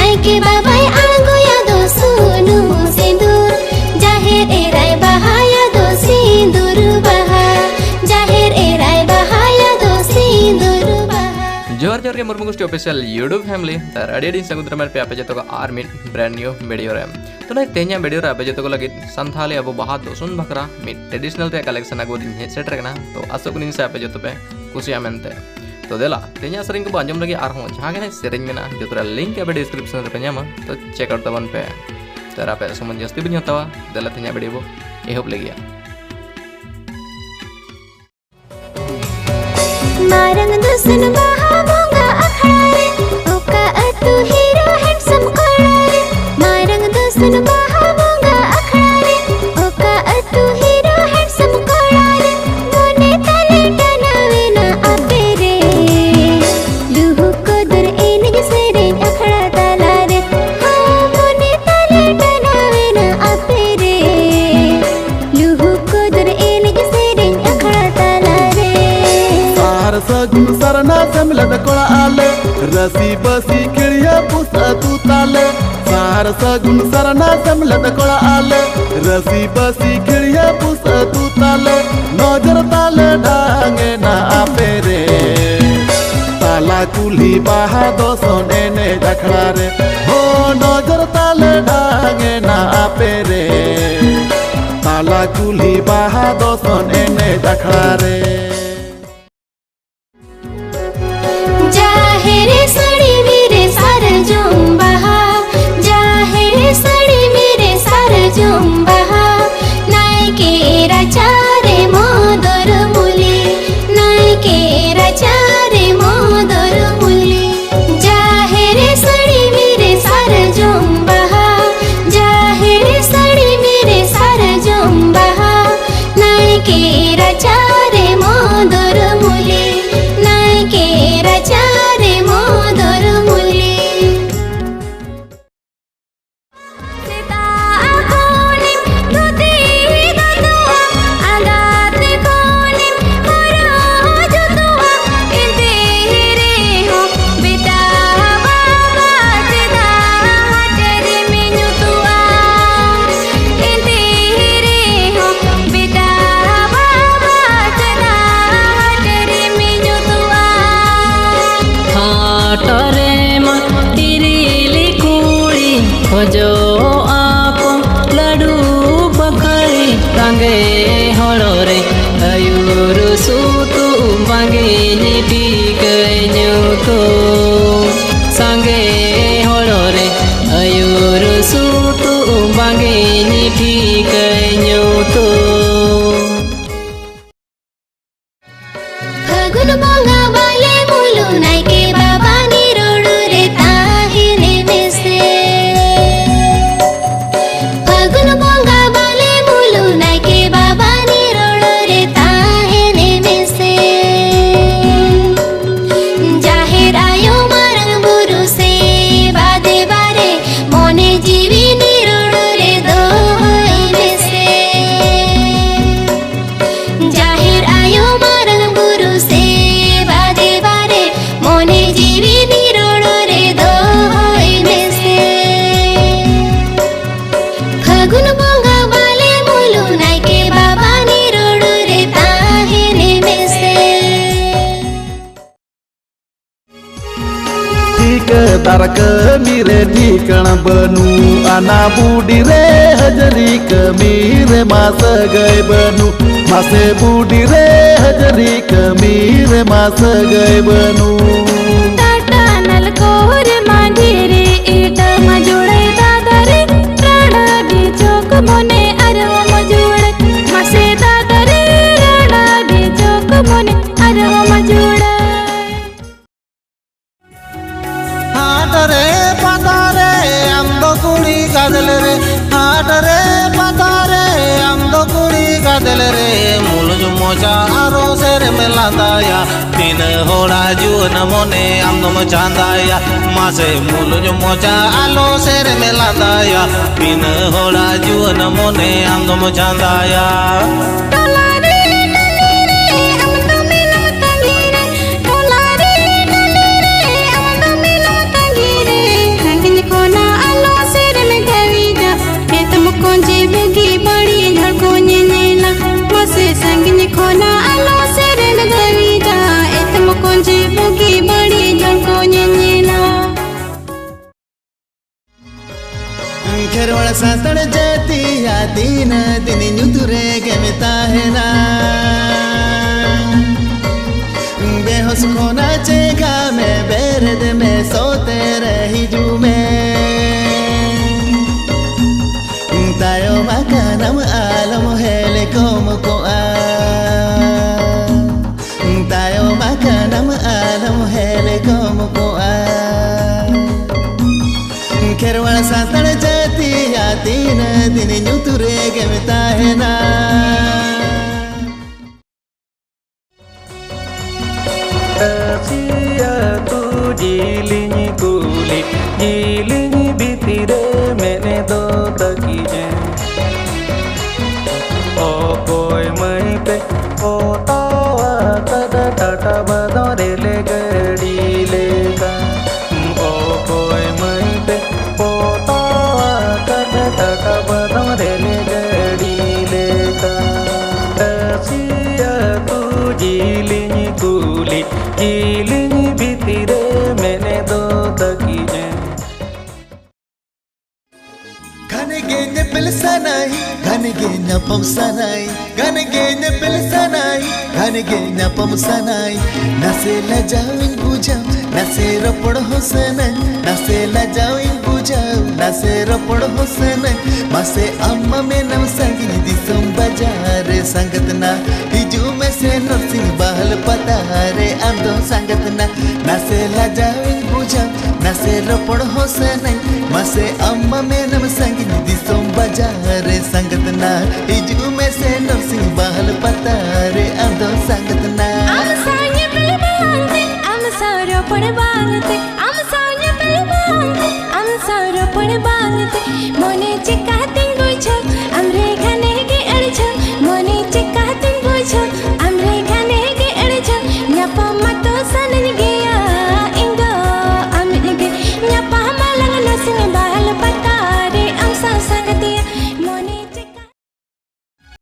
Nike बाबाय आंगोया दो सुनु सिंदूर जाहेर एराय बहाया दो सिंदूर बहा जाहेर एराय बहाया दो सिंदूर बहा। जोर जोर के मुर्मू गोष्ठी ऑफिशियल यूट्यूब फैमिली तार अड़ी समुद्र में पे आपे जतो को आर मिट ब्रांड न्यू वीडियो रे तो ना तेन्या वीडियो रे आपे जतो को लगे संथाली अब बाहा दोसुन बकरा मिट ट्रेडिशनल ते कलेक्शन आगो दिन हे सेट रखना तो आसो कुनिन से आपे जतो पे कुसिया मेनते तो देला तेन्या सरिंग को अंजम लगे आर हो जहां के सेरिंग मेना जतरा लिंक आपे डिस्क्रिप्शन रे पे ᱧᱟᱢᱟ तो चेक आउट तबन पे तार आपे समन जस्ती बिन हतावा देला तेन्या वीडियो बो एहोब लेगिया मारंग दुसन बहा मोंगा अखड़ारे ओका अतु हीरो हैंडसम कोड़ारे मारंग दुसन बहा मोंगा अखड़ारे ओका अतु हीरो हैंडसम कोड़ारे मोने तले टनावे ना आपे रे लुहु को दुर एनिग सेरे अखड़ा ताला रे हाँ मोने तले टनावे ना आपे रे लुहु को दुर एनिग सेरे अखड़ा ताला रे। सगुन सरना समलद कोड़ा आले रसी बसी खिड़िया पुसा तू ताले सार सगुन सरना समलद कोड़ा आले रसी बसी खिड़िया पुसा तू ताले नजर ताले डांगे ना आपे रे ताला कुली बाहा दोसों ने दखड़ा रे हो नजर ताले डांगे ना आपे रे ताला कुली बाहा दोसों ने दखड़ा रे। जाहेरे साड़ी मेरे सार जुम्बहा जाहेरे साड़ी मेरे सार जुम्बहा नायके राचारे मोदर मुली नायके राचारे मोदर मुली जाहेरे साड़ी मेरे सार जुम्बहा जाहेरे साड़ी मेरे सार जुम्बहा नायके राचारे मोदर मुली नायके राचारे मोदर मुली सीता आकोनिम धुती दतुआ आगाते कोनिम हरो जुतुआ इंते रे हो बेटा बाबा सीता हटरे मिनुतुआ इंते रे हो बेटा बाबा सीता हटरे मिनुतुआ। हाटरे तिरिली कुड़ी खोजो आप लडू बखरी तांगे हड़रे आयुर सुतु मांगे नीति कन्युतो सांगे हड़रे आयुर सुतु मांगे नीति कन्युतो। फगुन बोंगा वाले मुलु नायके बाबा निरोड़ रे ताहिने मिसे फगुन बोंगा वाले मुलु नायके बाबा निरोड़ रे ताहिने मिसे जाहेर आयो मारंग बुरु से बादे बारे मोने जीवी निरोड़ रे दो मिसे जाहेर आयो मारंग बुरु से बादे बारे मोने जीवी निरोड़ रे दो मिसे फगुन बोंगा वाले मुलु नायके बाबा निरोड़ रे ताहिने मिसे। ठीक दारक मीरे ठीकण बनू आना बूढ़ी रे हजरी कमीरे मास गए बनू मासे बूढ़ी रे हजरी कमीरे मास गए बनू टाटा नलकोर मांढेरे एट मजुड़े दादरे राणा गे चौक मोने अरव मजुड़ मसे दादरे राणा गे चौक मोने अरव मजुड़ हाटरे पातारे आमदो कुड़ी गादल रे हाटरे पातारे आमदो कुड़ी गादल रे मुलुज मोचा आरो सेरे मेलांदाया तीन होड़ा जुन मोने आमदो चांदाया मासे मुलुज मोचा आलो सेरे मेलांदाया तीन होड़ा जुन मोने आमदो चांदाया। टोला रे खेरवाड़ सातड़ जाती या दिन दिन नुतुरे गेमता है ना बेहोश खोना चेगा में बेरद में सोते रही जू में तायो makanam alam hele como ko a tayo makanam alam hele como ko a Kherwad सातड़ जाती या दिन दिन नुतुरे गेमता है ना Asia tu jiling kulit jiling bitire mene do takiye Okoi mai pe otawa tada tata badore le gadi lega Okoi mai pe otawa tada tata badore le gadi lega Asia tu jiling kulit jiling bitire mene do takiye Gane gene pelsanai gane gene pamsanai gane gene pelsanai gane gene pamsanai nase la jawin bujau nase ropod hosanai nase la jawin bujau nase ropod hosanai mase amma menam sangin disum bajar sangatna hiju me se nursing bahal patare ando sangatna nase la jawin bujau nase ropod hosanai mase amma menam sangin disum bajar sangatna hiju me se nursing bahal patare ando sangatna I'm sorry, Billy I'm sorry, pone bangte. I'm sorry, Billy I'm sorry, pone bangte. Mone chikate.